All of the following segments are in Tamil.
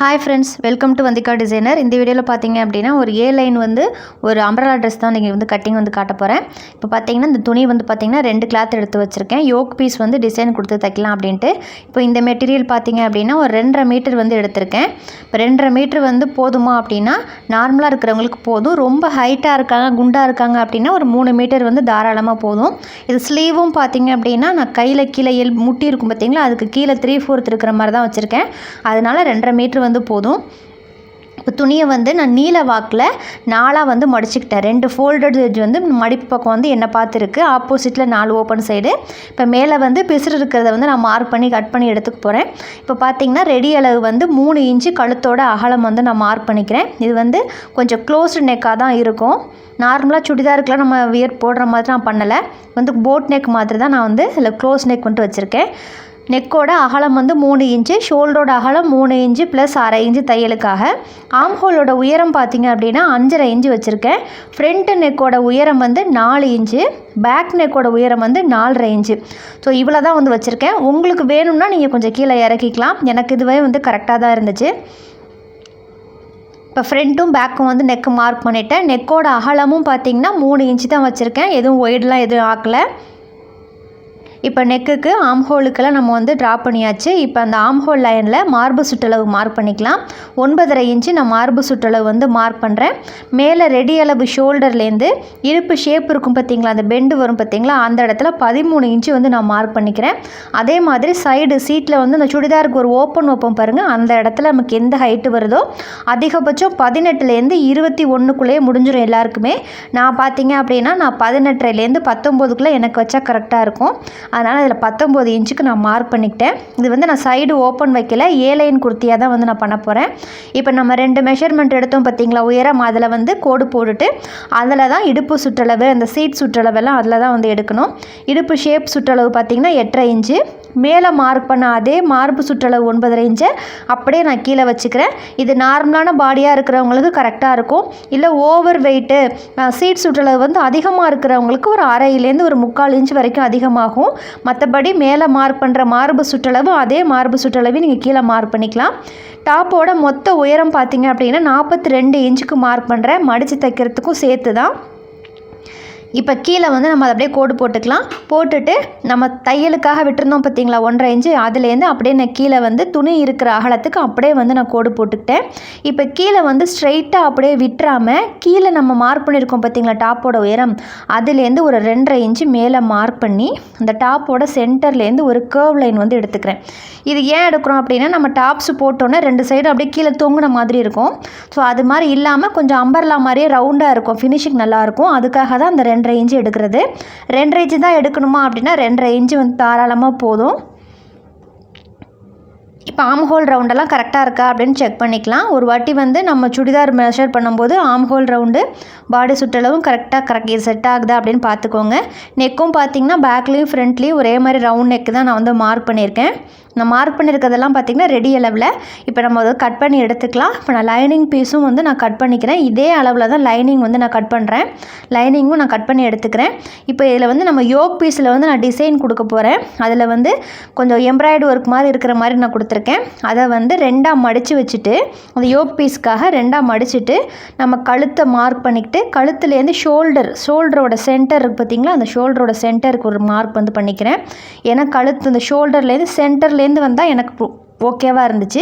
Hi friends, welcome to Vanthika designer. இந்த வீடியோவில் பார்த்தீங்க அப்படின்னா ஒரு ஏ லைன் வந்து ஒரு அம்பரலா ட்ரெஸ் தான் நீங்கள் வந்து கட்டிங் வந்து காட்ட போகிறேன். இப்போ பார்த்தீங்கன்னா இந்த துணி வந்து பார்த்தீங்கன்னா 2 கிளாத் எடுத்து வச்சுருக்கேன். யோக் பீஸ் வந்து டிசைன் கொடுத்து தைக்கலாம் அப்படின்ட்டு. இப்போ இந்த மெட்டீரியல் பார்த்தீங்க அப்படின்னா ஒரு 2.5 மீட்டர் வந்து எடுத்திருக்கேன். இப்போ 2.5 மீட்டர் வந்து போதுமா அப்படின்னா நார்மலாக இருக்கிறவங்களுக்கு போதும். ரொம்ப ஹைட்டாக இருக்காங்க, குண்டாக இருக்காங்க அப்படின்னா ஒரு 3 மீட்டர் வந்து தாராளமாக போதும். இது ஸ்லீவும் பார்த்தீங்க அப்படின்னா நான் கையில் கீழே முட்டி இருக்கும் பார்த்தீங்களா, அதுக்கு கீழே 3/4 இருக்கிற மாதிரி தான் வச்சுருக்கேன். அதனால் 2.5 மீட்டர் வந்து போதும். இப்போ துணியை வந்து நான் நீல வாக்கில் 4 வந்து மடிச்சுக்கிட்டேன். 2 ஃபோல்டட் எட்ஜ் வந்து மடிப்பு பக்கம் வந்து என்ன பார்த்துருக்கு, ஆப்போசிட்டில் 4 ஓப்பன் சைடு. இப்போ மேலே வந்து பிசுறு இருக்கிறத வந்து நான் மார்க் பண்ணி கட் பண்ணி எடுத்துக்க போகிறேன். இப்போ பார்த்தீங்கன்னா ரெடி அளவு வந்து 3 இன்ச்சு கழுத்தோட அகலம் வந்து நான் மார்க் பண்ணிக்கிறேன். இது வந்து கொஞ்சம் க்ளோஸ்டு நெக்காக தான் இருக்கும். நார்மலாக சுடிதாருக்குலாம் நம்ம வியர் போடுற மாதிரி நான் பண்ணலை. வந்து போட் நெக் மாதிரி தான் நான் வந்து இதில் க்ளோஸ் நெக் வந்துட்டு வச்சுருக்கேன். நெக்கோட அகலம் வந்து 3 இன்ச்சு, ஷோல்டரோட அகலம் 3 இன்ச்சு ப்ளஸ் 1/2 இன்ச்சு தையலுக்காக. ஆம்ஹோலோட உயரம் பார்த்தீங்க அப்படின்னா 5.5 இன்ச்சு வச்சுருக்கேன். ஃப்ரண்ட் நெக்கோட உயரம் வந்து 4 இன்ச்சு, பேக் நெக்கோட உயரம் வந்து 4.5 இன்ச்சு. ஸோ இவ்வளோ தான் வந்து வச்சுருக்கேன். உங்களுக்கு வேணும்னா நீங்கள் கொஞ்சம் கீழே இறக்கிக்கலாம். எனக்கு இதுவே வந்து கரெக்டாக தான் இருந்துச்சு. இப்போ ஃப்ரண்ட்டும் பேக்கும் வந்து நெக்கு மார்க் பண்ணிவிட்டேன். நெக்கோட அகலமும் பார்த்திங்கன்னா 3 இன்ச்சு தான் வச்சுருக்கேன். எதுவும் ஒய்டெலாம் எதுவும் ஆக்கலை. இப்போ நெக்குக்கு ஆம்ஹோலுக்கெல்லாம் நம்ம வந்து ட்ரா பண்ணியாச்சு. இப்போ அந்த ஆம்ஹோல் லைனில் மார்பு சுற்றளவு மார்க் பண்ணிக்கலாம். 9.5 இன்ச்சு நான் மார்பு சுற்றளவு வந்து மார்க் பண்ணுறேன். மேலே ரெடி அளவு ஷோல்டர்லேருந்து இடுப்பு ஷேப் இருக்கும் பார்த்திங்களா, அந்த பெண்டு வரும் பார்த்திங்களா, அந்த இடத்துல 13 இன்ச்சு வந்து நான் மார்க் பண்ணிக்கிறேன். அதே மாதிரி சைடு சீட்டில் வந்து அந்த சுடிதாருக்கு ஒரு ஓப்பன் பாருங்கள், அந்த இடத்துல நமக்கு எந்த ஹைட்டு வருதோ அதிகபட்சம் 18லேருந்து 21க்குள்ளேயே முடிஞ்சிடும் எல்லாருக்குமே. நான் பார்த்தீங்க அப்படின்னா நான் 18லேருந்து 19க்குள்ளே எனக்கு வச்சா கரெக்டாக இருக்கும். அதனால் அதில் 19 இன்ச்சுக்கு நான் மார்க் பண்ணிக்கிட்டேன். இது வந்து நான் சைடு ஓப்பன் வைக்கல, ஏ லைன் குர்த்தியாக தான் வந்து நான் பண்ண போகிறேன். இப்போ நம்ம 2 மெஷர்மெண்ட் எடுத்தோம் பார்த்திங்களா உயரம், அதில் வந்து கோடு போட்டுட்டு அதில் தான் இடுப்பு சுற்றளவு, அந்த சீட் சுற்றளவெல்லாம் அதில் தான் வந்து எடுக்கணும். இடுப்பு ஷேப் சுற்றளவு பார்த்திங்கன்னா 8.5 இன்ச்சு. மேலே மார்க் பண்ண அதே மார்பு சுற்றளவு 9.5 இன்ச்சு அப்படியே நான் கீழே வச்சுக்கிறேன். இது நார்மலான பாடியாக இருக்கிறவங்களுக்கு கரெக்டாக இருக்கும். இல்லை ஓவர் வெயிட்டு சீட் சுற்றளவு வந்து அதிகமாக இருக்கிறவங்களுக்கு ஒரு 1/2லேருந்து ஒரு 3/4 இன்ச்சு வரைக்கும் அதிகமாகும். மற்றபடி மேலே மார்க் பண்ணுற மார்பு சுற்றளவு அதே மார்பு சுற்றளவு நீங்கள் கீழே மார்க் பண்ணிக்கலாம். டாப்போட மொத்த உயரம் பார்த்திங்க அப்படின்னா 42 இன்ச்சுக்கு மார்க் பண்ணுறேன், மடித்து தைக்கிறதுக்கும் சேர்த்து தான். இப்போ கீழே வந்து நம்ம அதை அப்படியே கோடு போட்டுக்கலாம். போட்டுட்டு நம்ம தையலுக்காக விட்டுருந்தோம் பார்த்திங்களா 1.5 இன்ச்சு, அதுலேருந்து அப்படியே நான் கீழே வந்து துணி இருக்கிற அகலத்துக்கு அப்படியே வந்து நான் கோடு போட்டுக்கிட்டேன். இப்போ கீழே வந்து ஸ்ட்ரைட்டாக அப்படியே விட்டுறாமல் கீழே நம்ம மார்க் பண்ணியிருக்கோம் பார்த்திங்களா டாப்போட உயரம், அதுலேருந்து ஒரு 2.5 இன்ச்சு மேலே மார்க் பண்ணி அந்த டாப்போட சென்டர்லேருந்து ஒரு கர்வ் லைன் வந்து எடுத்துக்கிறேன். இது ஏன் எடுக்கிறோம் அப்படின்னா நம்ம டாப்ஸ் போட்டோன்னே 2 சைடும் அப்படியே கீழே தொங்குன மாதிரி இருக்கும். ஸோ அது மாதிரி இல்லாமல் கொஞ்சம் அம்பர்லா மாதிரியே ரவுண்டாக இருக்கும், ஃபினிஷிங் நல்லாயிருக்கும். அதுக்காக தான் அந்த 2.5 இன்ச்சு எடுக்கிறது. 2.5 இன்ச்சு தான் எடுக்கணுமா அப்படின்னா 2.5 இன்ச்சு வந்து தாராளமாக போதும். இப்போ ஆம்ஹோல் ரவுண்டெல்லாம் கரெக்டாக இருக்கா அப்படின்னு செக் பண்ணிக்கலாம். ஒரு வாட்டி வந்து நம்ம சுடிதார் மெஷர் பண்ணும்போது ஆம்ஹோல் ரவுண்டு பாடி சுற்றளவும் கரெக்டாக செட் ஆகுதா அப்படின்னு பார்த்துக்கோங்க. நெக்கும் பார்த்திங்கன்னா பேக்லேயும் ஃப்ரண்ட்லேயும் ஒரே மாதிரி ரவுண்ட் நெக்கு தான் நான் வந்து மார்க் பண்ணியிருக்கேன். நான் மார்க் பண்ணியிருக்கிறதெல்லாம் பார்த்திங்கன்னா ரெடி அளவில். இப்போ நம்ம அதை கட் பண்ணி எடுத்துக்கலாம். இப்போ நான் லைனிங் பீஸும் வந்து நான் கட் பண்ணிக்கிறேன். இதே அளவில் தான் லைனிங் வந்து நான் கட் பண்ணுறேன். லைனிங்கும் நான் கட் பண்ணி எடுத்துக்கிறேன். இப்போ இதில் வந்து நம்ம யோக் பீஸில் வந்து நான் டிசைன் கொடுக்க போகிறேன். அதில் வந்து கொஞ்சம் எம்ப்ராய்டு ஒர்க் மாதிரி இருக்கிற மாதிரி நான் கொடுத்துருக்கேன். அதை வந்து 2ஆக மடித்து வச்சுட்டு அந்த யோக் பீஸ்க்காக 2ஆக மடிச்சுட்டு நம்ம கழுத்தை மார்க் பண்ணிக்கிட்டு கழுத்துலேருந்து ஷோல்டரோட சென்டர் இருக்குது பார்த்திங்களா, அந்த ஷோல்டரோட சென்டருக்கு ஒரு மார்க் வந்து பண்ணிக்கிறேன். ஏன்னா கழுத்து அந்த ஷோல்டர்லேருந்து சென்டர்லேருந்து வந்தால் எனக்கு ஓகேவாக இருந்துச்சு.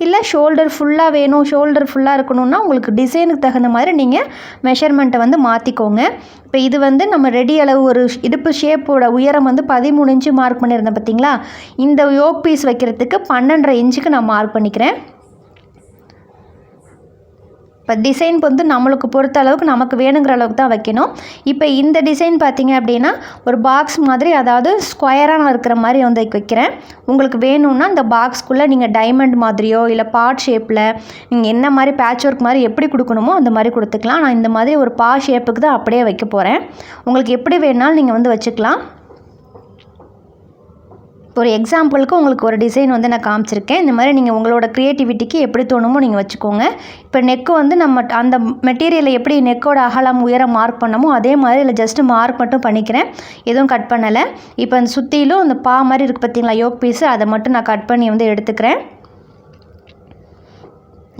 இல்லை ஷோல்டர் ஃபுல்லாக வேணும், ஷோல்டர் ஃபுல்லாக இருக்கணும்னா உங்களுக்கு டிசைனுக்கு தகுந்த மாதிரி நீங்கள் மெஷர்மெண்ட்டை வந்து மாற்றிக்கோங்க. இப்போ இது வந்து நம்ம ரெடி அளவு ஒரு இடுப்பு ஷேப்போட உயரம் வந்து 13 இன்ச்சு மார்க் பண்ணியிருந்தேன் பார்த்திங்களா, இந்த யோக் பீஸ் வைக்கிறதுக்கு 12.5 இன்ச்சுக்கு நான் மார்க் பண்ணிக்கிறேன். இப்போ டிசைன் வந்து நம்மளுக்கு பொறுத்த அளவுக்கு நமக்கு வேணுங்கிற அளவுக்கு தான் வைக்கணும். இப்போ இந்த டிசைன் பார்த்திங்க அப்படின்னா ஒரு பாக்ஸ் மாதிரி, அதாவது ஸ்கொயராக நான் இருக்கிற மாதிரி வந்து வைக்கிறேன். உங்களுக்கு வேணும்னா இந்த பாக்ஸ்க்குள்ளே நீங்கள் டைமண்ட் மாதிரியோ இல்லை பார்ட் ஷேப்பில் நீங்கள் என்ன மாதிரி பேட்ச் ஒர்க் மாதிரி எப்படி கொடுக்கணுமோ அந்த மாதிரி கொடுத்துக்கலாம். நான் இந்த மாதிரி ஒரு ஷேப்புக்கு தான் அப்படியே வைக்க போகிறேன். உங்களுக்கு எப்படி வேணாலும் நீங்கள் வந்து வச்சுக்கலாம். ஒரு எக்ஸாம்பிளுக்கு உங்களுக்கு ஒரு டிசைன் வந்து நான் காமிச்சிருக்கேன். இந்த மாதிரி நீங்கள் உங்களோட க்ரியேட்டிவிட்டிக்கு எப்படி தோணுமோ நீங்கள் வச்சுக்கோங்க. இப்போ நெக்கு வந்து நம்ம அந்த மெட்டீரியலை எப்படி நெக்கோட அகலம் உயரம் மார்க் பண்ணமோ அதே மாதிரி இல்லை ஜஸ்ட்டு மார்க் மட்டும் பண்ணிக்கிறேன், எதுவும் கட் பண்ணலை. இப்போ அந்த சுற்றிலும் அந்த மாதிரி இருக்குது பார்த்திங்களா யோக் பீஸு, அதை மட்டும் நான் கட் பண்ணி வந்து எடுத்துக்கிறேன்.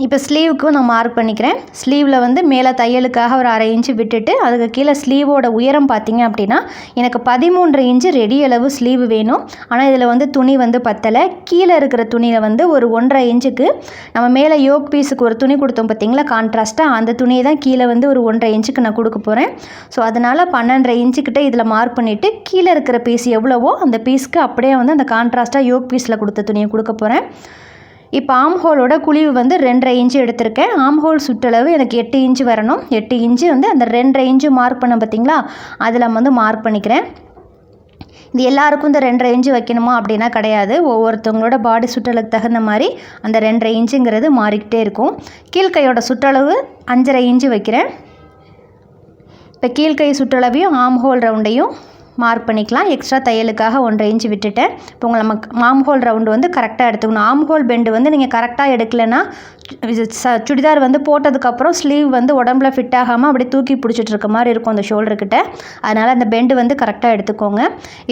இப்போ ஸ்லீவுக்கும் நான் மார்க் பண்ணிக்கிறேன். ஸ்லீவில் வந்து மேலே தையலுக்காக ஒரு 1/2 இன்ச்சு விட்டுட்டு அதுக்கு கீழே ஸ்லீவோட உயரம் பார்த்திங்க அப்படின்னா எனக்கு 13 இன்ச்சு ரெடி அளவு ஸ்லீவ் வேணும். ஆனால் இதில் வந்து துணி வந்து பத்தலை. கீழே இருக்கிற துணியில் வந்து ஒரு 1.5 இன்ச்சுக்கு நம்ம மேலே யோக் பீஸுக்கு ஒரு துணி கொடுத்தோம் பார்த்திங்களா கான்ட்ராஸ்ட்டாக, அந்த துணியை தான் கீழே வந்து ஒரு 1.5 இன்ச்சுக்கு நான் கொடுக்க போகிறேன். ஸோ அதனால் 12.5 இன்ச்சுக்கிட்ட இதில் மார்க் பண்ணிவிட்டு கீழே இருக்கிற பீஸ் எவ்வளவோ அந்த பீஸ்க்கு அப்படியே வந்து அந்த கான்ட்ராஸ்ட்டாக யோக் பீஸில் கொடுத்த துணியை கொடுக்க போகிறேன். இப்போ ஆம் ஹோலோட குழிவு வந்து 2.5 இன்ச்சு எடுத்திருக்கேன். ஆம் ஹோல் சுற்றளவு எனக்கு 8 இன்ச்சு வரணும். 8 இன்ச்சு வந்து அந்த 2.5 இன்ச்சு மார்க் பண்ண பார்த்திங்களா, அதில் வந்து மார்க் பண்ணிக்கிறேன். இது எல்லாருக்கும் இந்த 2.5 இன்ச்சு வைக்கணுமா அப்படின்னா கிடையாது. ஒவ்வொருத்தவங்களோட பாடி சுற்றளவுக்கு தகுந்த மாதிரி அந்த 2.5 இன்ச்சுங்கிறது மாறிக்கிட்டே இருக்கும். கீழ்கையோட சுற்றளவு 5.5 இன்ச்சு வைக்கிறேன். இப்போ கீழ்கை சுற்றளவையும் ஆம் ஹோல் ரவுண்டையும் மார்க் பண்ணிக்கலாம். எக்ஸ்ட்ரா தையலுக்காக 1.5 இன்ச்சு விட்டுட்டேன். இப்போ உங்களை ஆம் ஹோல் ரவுண்டு வந்து கரெக்டாக எடுத்துக்கணும். ஆம் ஹோல் பெண்டு வந்து நீங்கள் கரெக்டாக எடுக்கலைன்னா சுடிதார் வந்து போட்டதுக்கப்புறம் ஸ்லீவ் வந்து உடம்புல ஃபிட் ஆகாமல் அப்படியே தூக்கி பிடிச்சிட்டு இருக்க மாதிரி இருக்கும் அந்த ஷோல்டர்கிட்ட. அதனால் அந்த பெண்டு வந்து கரெக்டாக எடுத்துக்கோங்க.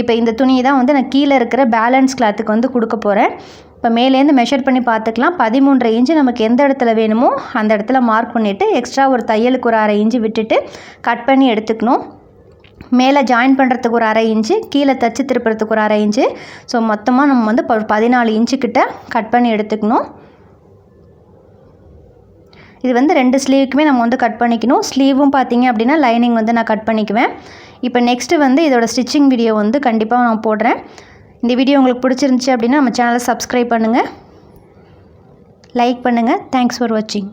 இப்போ இந்த துணியை தான் வந்து நான் கீழே இருக்கிற பேலன்ஸ் கிளாத்துக்கு வந்து கொடுக்க போகிறேன். இப்போ மேலேருந்து மெஷர் பண்ணி பார்த்துக்கலாம். 13.5 இன்ச்சு நமக்கு எந்த இடத்துல வேணுமோ அந்த இடத்துல மார்க் பண்ணிவிட்டு எக்ஸ்ட்ரா ஒரு தையலுக்கு ஒரு 1/2 இன்ச்சு விட்டுட்டு கட் பண்ணி எடுத்துக்கணும். மேலே ஜாயின் பண்ணுறதுக்கு ஒரு 1/2 இன்ச்சு, கீழே தச்சு திருப்புறதுக்கு ஒரு 1/2 இன்ச்சு. ஸோ மொத்தமாக நம்ம வந்து 14 இன்ச்சுக்கிட்ட கட் பண்ணி எடுத்துக்கணும். இது வந்து 2 ஸ்லீவுக்குமே நம்ம வந்து கட் பண்ணிக்கணும். ஸ்லீவும் பார்த்திங்க அப்படின்னா லைனிங் வந்து நான் கட் பண்ணிக்குவேன். இப்போ நெக்ஸ்ட்டு வந்து இதோட ஸ்டிச்சிங் வீடியோ வந்து கண்டிப்பாக நான் போடுறேன். இந்த வீடியோ உங்களுக்கு பிடிச்சிருந்துச்சி அப்படின்னா நம்ம சேனலை சப்ஸ்கிரைப் பண்ணுங்கள், லைக் பண்ணுங்கள். தேங்க்ஸ் ஃபார் வாட்சிங்.